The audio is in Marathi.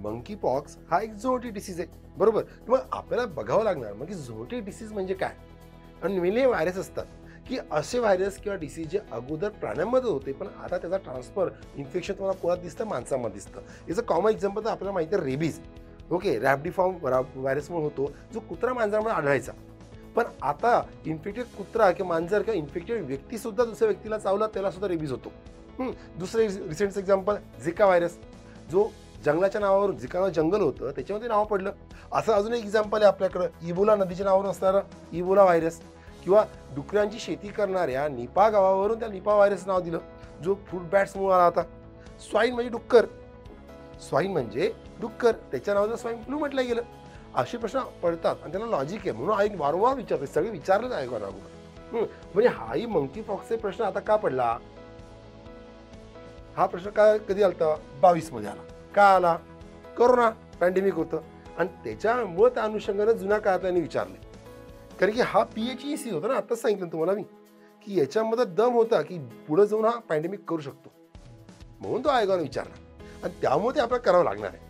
मंकी पॉक्स हा एक झोनोटिक डिसीज आहे, बरोबर? मग आपल्याला बघावं लागणार मग की झोनोटिक डिसीज म्हणजे काय. आणि मेनली व्हायरस असतात, की असे व्हायरस किंवा डिसीज जे अगोदर प्राण्यांमध्ये होते, पण आता त्याचा ट्रान्सफर इन्फेक्शन तुम्हाला कोणात दिसतं, माणसामध्ये दिसतं. याचं कॉमन एक्झाम्पल तर आपल्याला माहिती आहे, रेबीज. ओके, रॅबिडिफॉर्म व्हायरसमुळे होतो, जो कुत्रा मांजरामुळे आढळायचा. पण आता इन्फेक्टेड कुत्रा किंवा मांजर किंवा इन्फेक्टेड व्यक्ती सुद्धा दुसऱ्या व्यक्तीला चावला त्याला सुद्धा रेबीज होतो. दुसरं रिसेंट एक्झाम्पल झिका व्हायरस, जो जंगलाच्या नावावरून झिका जंगल होतं त्याच्यामध्ये नाव पडलं. असं अजून एक एक्झाम्पल आहे आपल्याकडं, इबोला नदीच्या नावावरून असणारं इबोला व्हायरस, किंवा डुकरांची शेती करणाऱ्या निपा गावावरून त्या निपा व्हायरस नाव दिलं, जो फ्रूट बॅट्समुळे आला होता. स्वाईन म्हणजे डुक्कर, स्वाईन म्हणजे डुक्कर, त्याच्या नावाचं स्वाईन फ्लू म्हटलं गेलं. असे प्रश्न पडतात आणि त्यांना लॉजिक आहे, म्हणून आई वारंवार विचारते, सगळे विचारलंच आहे का म्हणजे हाही मंकी पॉक्सचे प्रश्न आता का पडला. हा प्रश्न काय कधी आलता, 22 मध्ये आला. का आला, कोरोना पॅन्डेमिक होतं आणि त्याच्यामुळे त्या अनुषंगाने जुन्या काळात त्यांनी विचारले. कारण की हा PHEC होता ना, आताच सांगितलं तुम्हाला मी, की याच्यामध्ये दम होता की पुढे जाऊन हा पॅन्डेमिक करू शकतो, म्हणून तो आयोगाने विचारला आणि त्यामुळे ते आपल्याला करावं लागणार आहे.